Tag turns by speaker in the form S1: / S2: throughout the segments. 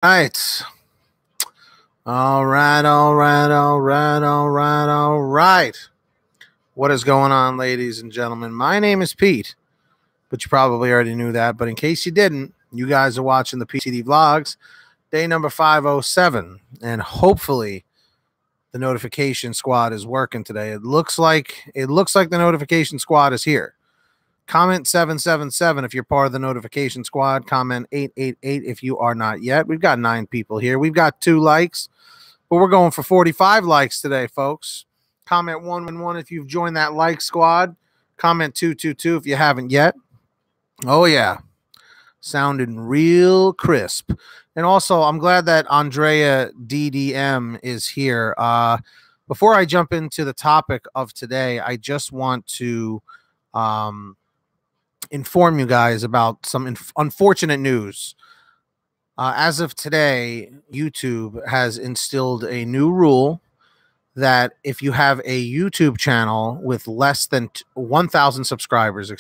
S1: Right. All right, all right, all right, all right, all right. What is going on, ladies and gentlemen? My name is Pete, but you probably already knew that. But in case you didn't, you guys are watching the PTD Vlogs, day number 507. And hopefully the notification squad is working today. It looks like the notification squad is here. Comment 777 if you're part of the notification squad. Comment 888 if you are not yet. We've got 9 people here. We've got 2 likes, but we're going for 45 likes today, folks. Comment 111 if you've joined that like squad. Comment 222 if you haven't yet. Oh, yeah. Sounding real crisp. And also, I'm glad that Andrea DDM is here. Before I jump into the topic of today, I just want to inform you guys about some unfortunate news. As of today, YouTube has instilled a new rule that if you have a YouTube channel with less than 1,000 subscribers,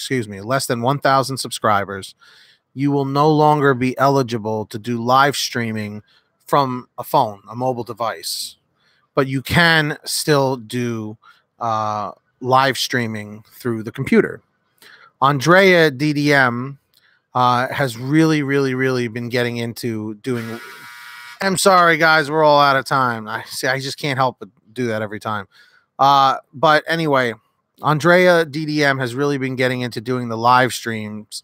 S1: you will no longer be eligible to do live streaming from a phone, a mobile device. But you can still do live streaming through the computer. Andrea DDM has really been getting into doing. I'm sorry, guys, we're all out of time. I just can't help but do that every time. But anyway, Andrea DDM has really been getting into doing the live streams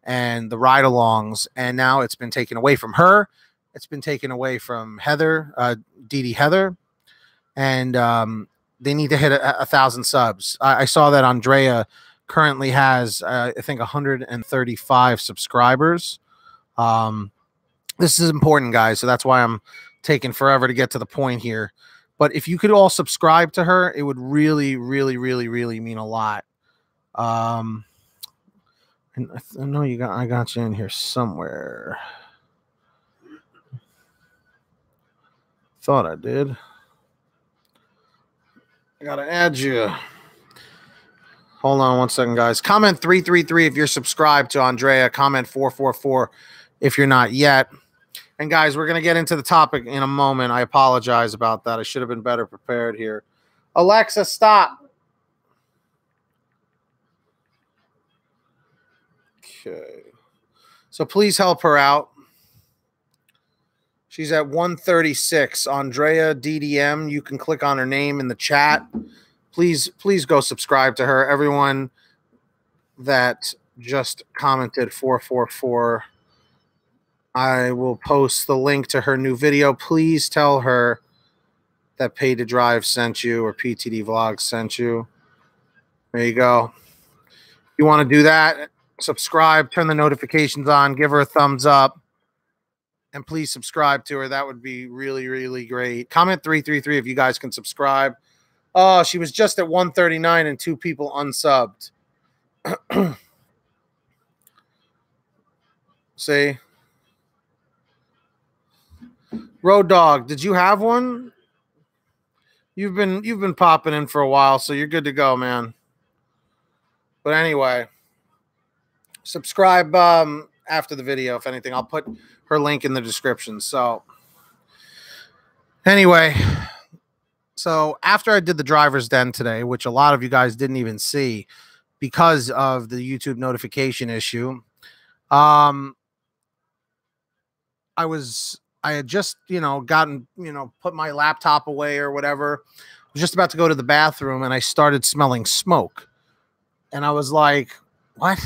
S1: and the ride-alongs, and now it's been taken away from her. It's been taken away from Heather, Heather, and they need to hit 1,000 subs. I saw that Andrea currently has I think 135 subscribers. This is important, guys, so that's why I'm taking forever to get to the point here. But if you could all subscribe to her, it would really mean a lot. And I know I got you in here somewhere. Thought I did. I gotta add you. Hold on one second, guys. Comment 333 if you're subscribed to Andrea. Comment 444 if you're not yet. And, guys, we're going to get into the topic in a moment. I apologize about that. I should have been better prepared here. Alexa, stop. Okay. So please help her out. She's at 136. Andrea DDM. You can click on her name in the chat. Please go subscribe to her. Everyone that just commented 444, I will post the link to her new video. Please tell her that Pay to Drive sent you or PTD Vlogs sent you. There you go. If you want to do that, subscribe, turn the notifications on, give her a thumbs up, and please subscribe to her. That would be really great. Comment 333 if you guys can subscribe. Oh, she was just at 139 and 2 people unsubbed. See? Road Dog, did you have one? You've been popping in for a while, so you're good to go, man. But anyway, subscribe after the video, if anything. I'll put her link in the description. So anyway, so after I did the driver's den today, which a lot of you guys didn't even see because of the YouTube notification issue, I had just, put my laptop away or whatever. I was just about to go to the bathroom and I started smelling smoke. And I was like, what?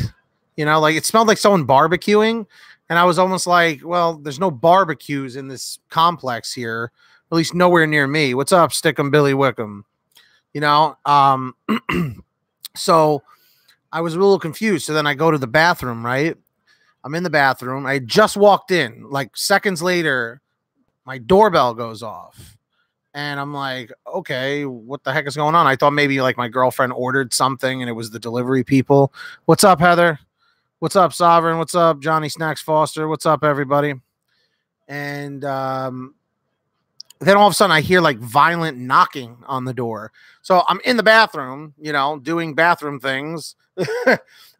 S1: Like it smelled like someone barbecuing. And I was almost like, well, there's no barbecues in this complex here, at least nowhere near me. What's up, Stickum Billy Wickham? So I was a little confused. So then I go to the bathroom, right? I'm in the bathroom. I just walked in. Like seconds later, my doorbell goes off. And I'm like, okay, what the heck is going on? I thought maybe like my girlfriend ordered something and it was the delivery people. What's up, Heather? What's up, Sovereign? What's up, Johnny Snacks Foster? What's up, everybody? And then all of a sudden I hear like violent knocking on the door. So I'm in the bathroom, doing bathroom things.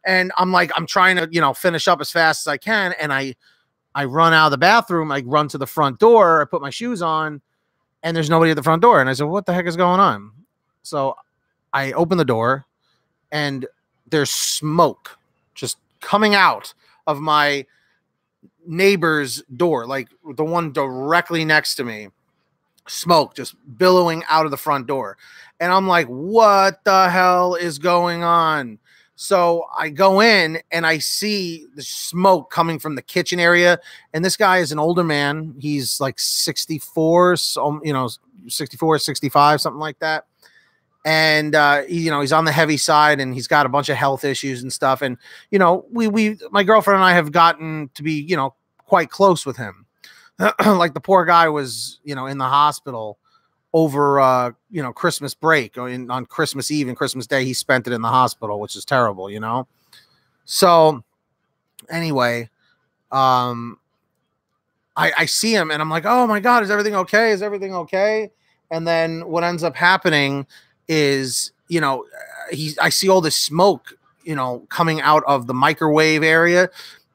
S1: And I'm trying to, finish up as fast as I can. And I I run out of the bathroom, I run to the front door, I put my shoes on, and there's nobody at the front door. And I said, what the heck is going on? So I open the door, and there's smoke just coming out of my neighbor's door, like the one directly next to me. Smoke just billowing out of the front door. And I'm like, what the hell is going on? So I go in and I see the smoke coming from the kitchen area. And this guy is an older man. He's like 64, so, 64, 65, something like that. And, he's on the heavy side, and he's got a bunch of health issues and stuff. And, my girlfriend and I have gotten to be, quite close with him. Like the poor guy was, in the hospital over, Christmas break, or on Christmas Eve and Christmas Day. He spent it in the hospital, which is terrible, So anyway, I see him, and I'm like, oh my God, is everything okay? Is everything okay? And then what ends up happening is, I see all this smoke, coming out of the microwave area.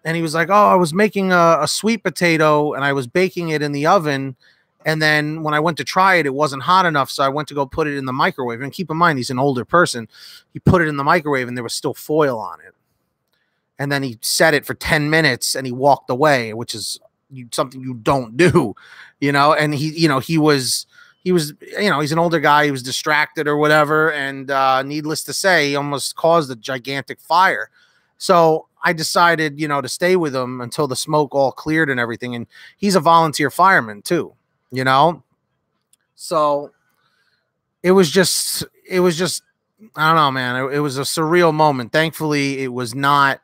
S1: And he was like, oh, I was making a sweet potato, and I was baking it in the oven. And then when I went to try it, it wasn't hot enough. So I went to go put it in the microwave. And keep in mind, he's an older person. He put it in the microwave, and there was still foil on it. And then he set it for 10 minutes, and he walked away, which is something you don't do, and he was, he's an older guy. He was distracted or whatever. And needless to say, he almost caused a gigantic fire. So I decided, to stay with him until the smoke all cleared and everything. And he's a volunteer fireman too, So it was just, I don't know, man. It was a surreal moment. Thankfully, it was not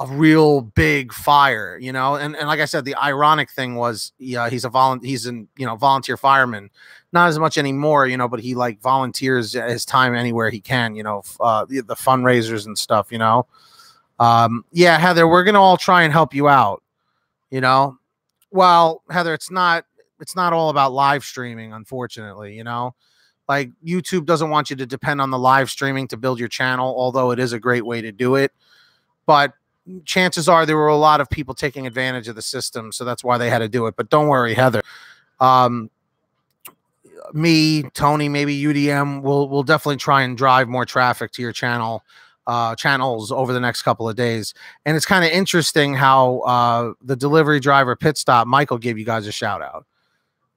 S1: a real big fire, and like I said, the ironic thing was, he's a volunteer fireman, not as much anymore, but he like volunteers his time anywhere he can, the fundraisers and stuff, yeah, Heather, we're going to all try and help you out, well, Heather, it's not all about live streaming, unfortunately, like YouTube doesn't want you to depend on the live streaming to build your channel, although it is a great way to do it. But chances are there were a lot of people taking advantage of the system, so that's why they had to do it. But don't worry, Heather. Me, Tony, maybe UDM will definitely try and drive more traffic to your channels over the next couple of days. And it's kind of interesting how the delivery driver pit stop, Michael, gave you guys a shout out.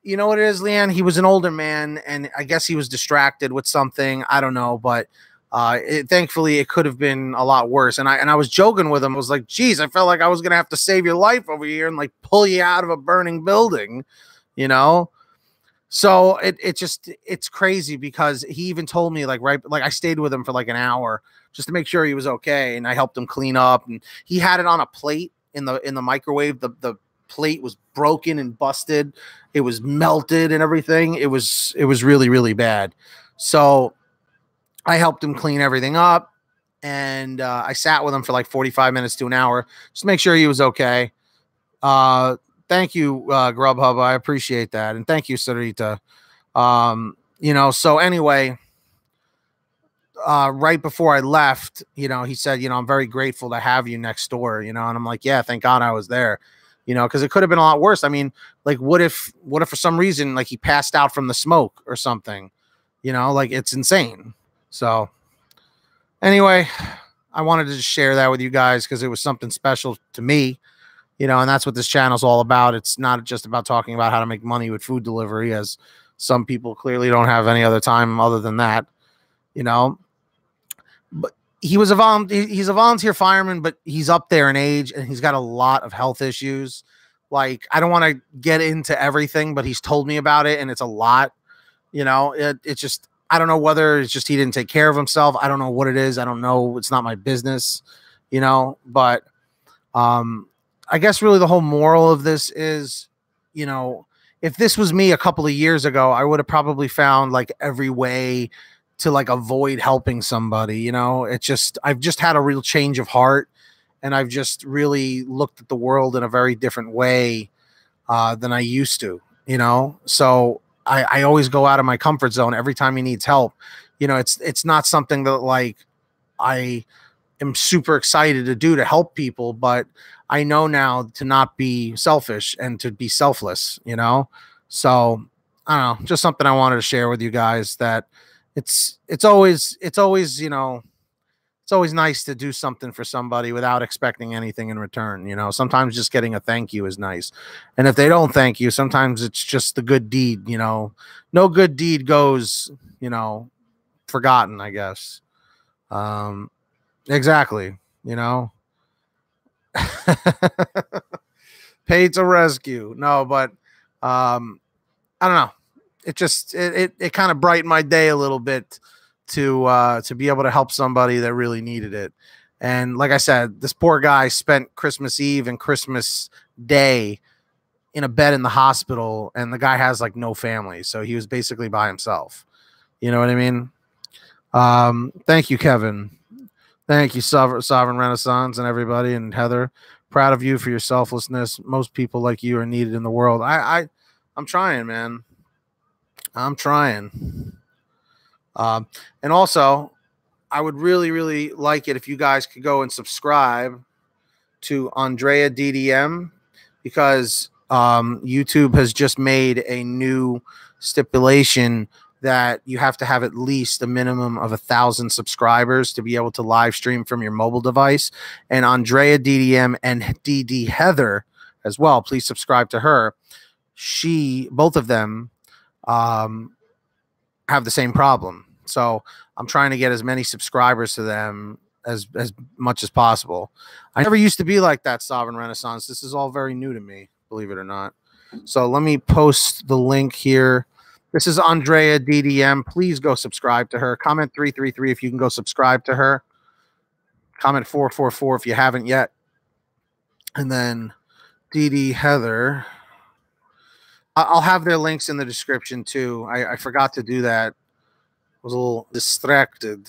S1: You know what it is, Leanne? He was an older man, and I guess he was distracted with something. I don't know, but thankfully it could have been a lot worse. And I was joking with him. I was like, geez, I felt like I was going to have to save your life over here and like pull you out of a burning building, So it's crazy because he even told me like I stayed with him for like an hour just to make sure he was okay. And I helped him clean up, and he had it on a plate in the microwave. The plate was broken and busted. It was melted and everything. It was really, really bad. So I helped him clean everything up, and I sat with him for like 45 minutes to an hour just to make sure he was okay. Thank you, Grubhub. I appreciate that. And thank you, Sarita. So anyway, right before I left, he said, I'm very grateful to have you next door, and I'm like, yeah, thank God I was there, because it could have been a lot worse. I mean, like, what if for some reason, like, he passed out from the smoke or something, like, it's insane. So anyway, I wanted to just share that with you guys because it was something special to me, and that's what this channel is all about. It's not just about talking about how to make money with food delivery, as some people clearly don't have any other time other than that, But he's a volunteer fireman, but he's up there in age, and he's got a lot of health issues. Like, I don't want to get into everything, but he's told me about it, and it's a lot. It's just, I don't know whether it's just he didn't take care of himself. I don't know what it is. I don't know. It's not my business, but I guess really the whole moral of this is, if this was me a couple of years ago, I would have probably found like every way to like avoid helping somebody. I've just had a real change of heart, and I've just really looked at the world in a very different way than I used to, so I always go out of my comfort zone every time he needs help. It's not something that like I am super excited to do to help people, but I know now to not be selfish and to be selfless, you know? So I don't know, just something I wanted to share with you guys, that it's always, you know, it's always nice to do something for somebody without expecting anything in return. You know, sometimes just getting a thank you is nice. And if they don't thank you, sometimes it's just the good deed, you know. No good deed goes, you know, forgotten, I guess. Um, exactly, you know. Paid to rescue. No, but I don't know. It kind of brightened my day a little bit to be able to help somebody that really needed it. And like I said, this poor guy spent Christmas Eve and Christmas Day in a bed in the hospital, and the guy has like no family, so he was basically by himself. You know what I mean? Thank you, Kevin. Thank you, Sovereign Renaissance, and everybody, and Heather. Proud of you for your selflessness. Most people like you are needed in the world. I'm trying, man. I'm trying. And also, I would really, really like it if you guys could go and subscribe to Andrea DDM, because YouTube has just made a new stipulation that you have to have at least a minimum of 1,000 subscribers to be able to live stream from your mobile device. And Andrea DDM and DD Heather as well, please subscribe to her. Both of them have the same problem. So I'm trying to get as many subscribers to them as much as possible. I never used to be like that, Sovereign Renaissance. This is all very new to me, believe it or not. So let me post the link here. This is Andrea DDM. Please go subscribe to her. Comment 333 if you can go subscribe to her. Comment 444 if you haven't yet. And then DD Heather. I'll have their links in the description too. I forgot to do that. I was a little distracted.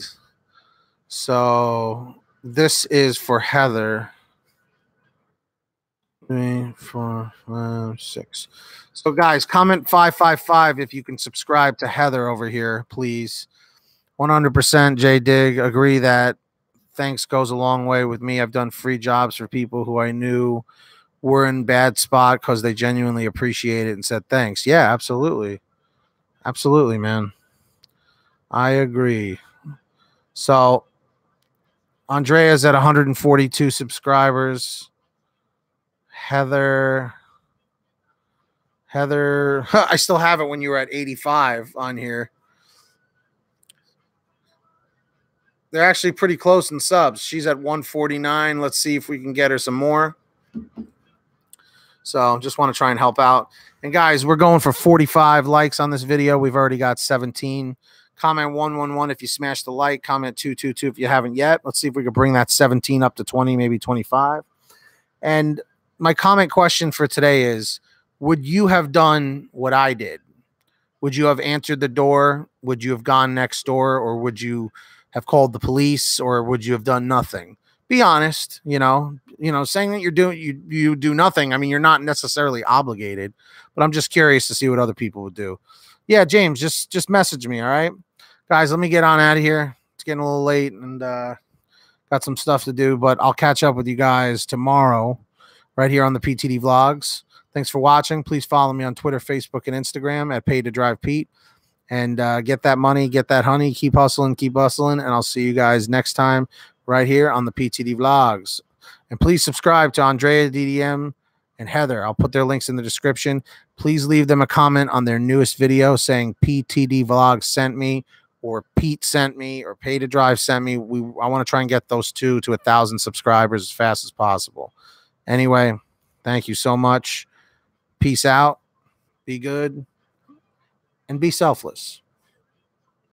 S1: So this is for Heather. 3, 4, 5, 6. So guys, comment 555 if you can subscribe to Heather over here, please. 100% J Dig. Agree that thanks goes a long way with me. I've done free jobs for people who I knew were in bad spot because they genuinely appreciate it and said thanks. Yeah, absolutely. Absolutely, man. I agree. So Andrea's at 142 subscribers. Heather, I still have it when you were at 85 on here. They're actually pretty close in subs. She's at 149. Let's see if we can get her some more. So just want to try and help out. And guys, we're going for 45 likes on this video. We've already got 17. Comment 111 if you smash the like. Comment 222 if you haven't yet. Let's see if we can bring that 17 up to 20, maybe 25. And my comment question for today is, would you have done what I did? Would you have answered the door? Would you have gone next door? Or would you have called the police? Or would you have done nothing? Be honest, you know, saying that you do nothing. I mean, you're not necessarily obligated, but I'm just curious to see what other people would do. Yeah, James, just message me. All right, guys, let me get on out of here. It's getting a little late and got some stuff to do, but I'll catch up with you guys tomorrow right here on the PTD Vlogs. Thanks for watching. Please follow me on Twitter, Facebook, and Instagram at Pay to Drive Pete. And get that money, get that honey, keep hustling, and I'll see you guys next time right here on the PTD Vlogs. And please subscribe to Andrea DDM and Heather. I'll put their links in the description. Please leave them a comment on their newest video saying PTD Vlogs sent me, or Pete sent me, or Pay to Drive sent me. I want to try and get those two to 1,000 subscribers as fast as possible. Anyway, thank you so much. Peace out. Be good. And be selfless.